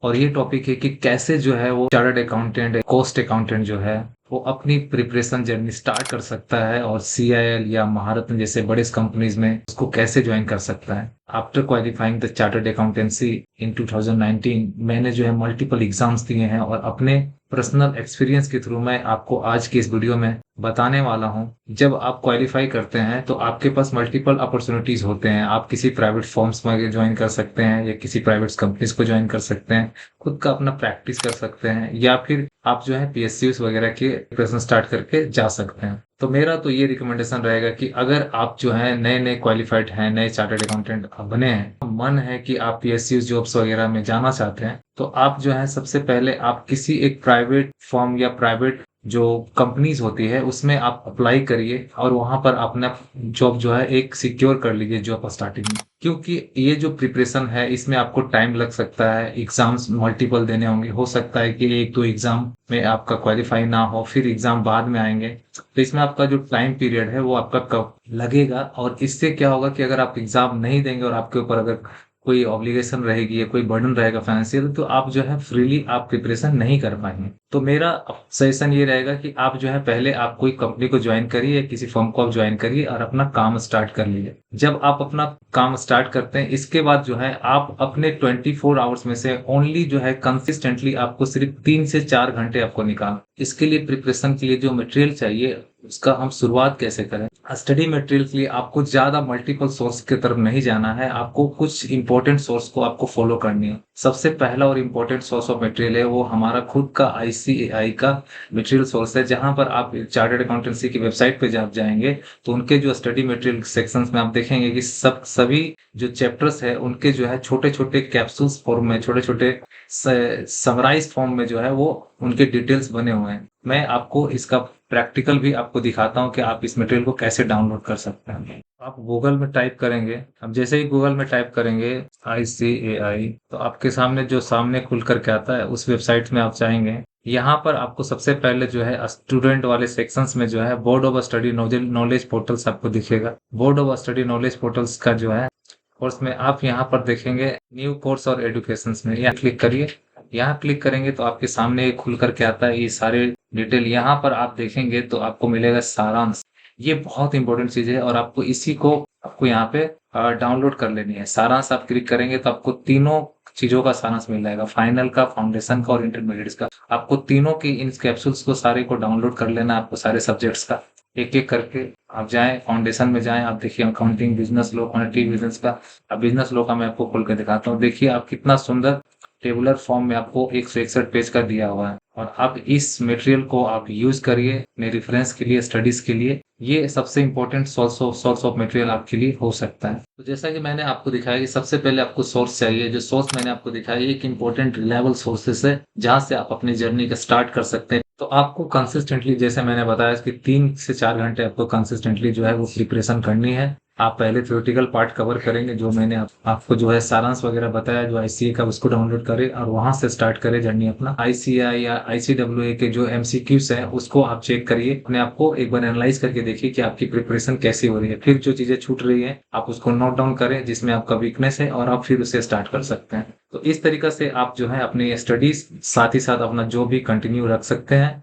और ये टॉपिक है कि कैसे जो है वो चार्टर्ड अकाउंटेंट, कॉस्ट अकाउंटेंट जो है वो अपनी प्रिपरेशन जर्नी स्टार्ट कर सकता है और सीआईएल या महारत्न जैसे बड़े कंपनीज में उसको कैसे ज्वाइन कर सकता है। After qualifying the chartered accountancy in 2019 मैंने जो है मल्टीपल एग्जाम्स दिए हैं और अपने पर्सनल एक्सपीरियंस के थ्रू मैं आपको आज की इस वीडियो में बताने वाला हूं। जब आप क्वालिफाई करते हैं तो आपके पास मल्टीपल अपॉर्चुनिटीज होते हैं। आप किसी प्राइवेट फर्म्स में ज्वाइन कर सकते हैं या किसी प्राइवेट कंपनीज को ज्वाइन कर सकते हैं, खुद का अपना प्रैक्टिस कर सकते हैं, या फिर आप जो है पीएसयूज वगैरह के प्रिपरेशन स्टार्ट करके जा सकते हैं। तो मेरा तो ये रिकमेंडेशन रहेगा कि अगर आप जो है नए नए क्वालिफाइड हैं, नए चार्टर्ड अकाउंटेंट बने हैं, मन है कि आप पीएसयू जॉब्स वगैरह में जाना चाहते हैं, तो आप जो है सबसे पहले आप किसी एक प्राइवेट फर्म या प्राइवेट जो कंपनीज होती है उसमें आप अप्लाई करिए और वहां पर अपना जॉब जो है एक सिक्योर कर लीजिए जॉब स्टार्टिंग में। क्योंकि ये जो प्रिपरेशन है इसमें आपको टाइम लग सकता है, एग्जाम्स मल्टीपल देने होंगे, हो सकता है कि एक दो एग्जाम में आपका क्वालिफाई ना हो, फिर एग्जाम बाद में आएंगे। तो इसमें आपका जो टाइम पीरियड है वो आपका कब लगेगा, और इससे क्या होगा कि अगर आप एग्जाम नहीं देंगे और आपके ऊपर अगर कोई ऑब्लिगेशन रहेगी या कोई बर्डन रहेगा फाइनेंशियल, तो आप जो है फ्रीली आप प्रिपरेशन नहीं कर पाएंगे। तो मेरा सजेशन ये रहेगा कि आप जो है पहले आप कोई कंपनी को ज्वाइन करिए या किसी फर्म को आप ज्वाइन करिए और अपना काम स्टार्ट कर लीजिए। जब आप अपना काम स्टार्ट करते हैं इसके बाद जो है आप अपने 24 आवर्स में से ओनली जो है कंसिस्टेंटली आपको सिर्फ 3 से 4 घंटे आपको निकाल। इसके लिए प्रिपरेशन के लिए जो मटेरियल चाहिए उसका हम शुरुआत कैसे करें। स्टडी मटेरियल के लिए आपको ज्यादा मल्टीपल सोर्स की तरफ नहीं जाना है, आपको कुछ इंपॉर्टेंट सोर्स को आपको फॉलो करनी है। सबसे पहला और इम्पोर्टेंट सोर्स ऑफ मटेरियल है वो हमारा खुद का आईसीएआई का मटेरियल सोर्स है, जहां पर आप चार्टर्ड अकाउंटेंसी की वेबसाइट पे जब जाएंगे तो उनके जो स्टडी मटेरियल सेक्शंस में आप देखेंगे कि सभी जो चैप्टर्स है उनके जो है छोटे छोटे कैप्सूल्स फॉर्म में, छोटे छोटे समराइज फॉर्म में जो है वो उनके डिटेल्स बने हुए हैं। मैं आपको इसका प्रैक्टिकल भी आपको दिखाता हूँ कि आप इस मटेरियल को कैसे डाउनलोड कर सकते हैं। आप गूगल में टाइप करेंगे, अब जैसे ही गूगल में टाइप करेंगे ICAI, तो आपके सामने जो सामने खुल करके आता है उस वेबसाइट में आप जाएंगे। यहाँ पर आपको सबसे पहले जो है स्टूडेंट वाले सेक्शंस में जो है board of study knowledge portals आपको दिखेगा। Board of study knowledge portals का जो है कोर्स में आप यहाँ पर देखेंगे न्यू कोर्स और एजुकेशन में, यहाँ क्लिक करिए। यहाँ क्लिक करेंगे तो आपके सामने खुल करके आता है ये सारे डिटेल। यहाँ पर आप देखेंगे तो आपको मिलेगा सारांश। ये बहुत इंपॉर्टेंट चीज है और आपको इसी को आपको यहाँ पे डाउनलोड कर लेनी है। सारांश आप क्लिक करेंगे तो आपको तीनों चीजों का सारांश मिल जाएगा, फाइनल का, फाउंडेशन का और इंटरमीडिएट का। आपको तीनों की इन कैप्सूल्स को सारे को डाउनलोड कर लेना है, आपको सारे सब्जेक्ट्स का एक एक करके। आप जाएं फाउंडेशन में जाएं, आप देखिए accounting, business law, quantitative business का। अब बिजनेस लॉ का मैं आपको खोल के दिखाता हूँ। देखिए आप कितना सुंदर टेबुलर फॉर्म में आपको 161 पेज का दिया हुआ है, और आप इस मटेरियल को आप यूज करिए अपने रेफरेंस के लिए, स्टडीज के लिए। ये सबसे इंपॉर्टेंट सोर्स ऑफ मटेरियल आपके लिए हो सकता है। तो जैसा कि मैंने आपको दिखाया कि सबसे पहले आपको सोर्स चाहिए। जो सोर्स मैंने आपको दिखाया एक इंपॉर्टेंट रिलायबल सोर्सेस है जहां से आप अपनी जर्नी का स्टार्ट कर सकते हैं। तो आपको कंसिस्टेंटली, जैसे मैंने बताया कि 3 से 4 घंटे आपको कंसिस्टेंटली जो है वो प्रिपरेशन करनी है। आप पहले थ्योरेटिकल पार्ट कवर करेंगे, जो मैंने आपको जो है सारांश वगैरह बताया जो आईसीए का, उसको डाउनलोड करें और वहां से स्टार्ट करें जर्नी अपना। आईसीआई या आईसीडब्ल्यूए के जो एमसीक्यूज हैं उसको आप चेक करिए, अपने आप को एक बार एनालाइज करके देखिए कि आपकी प्रिपरेशन कैसी हो रही है। फिर जो चीजें छूट रही है आप उसको नोट डाउन करें जिसमें आपका वीकनेस है, और आप फिर उसे स्टार्ट कर सकते हैं। तो इस तरीका से आप जो है अपनी स्टडीज साथ ही साथ अपना जॉब भी कंटिन्यू रख सकते हैं।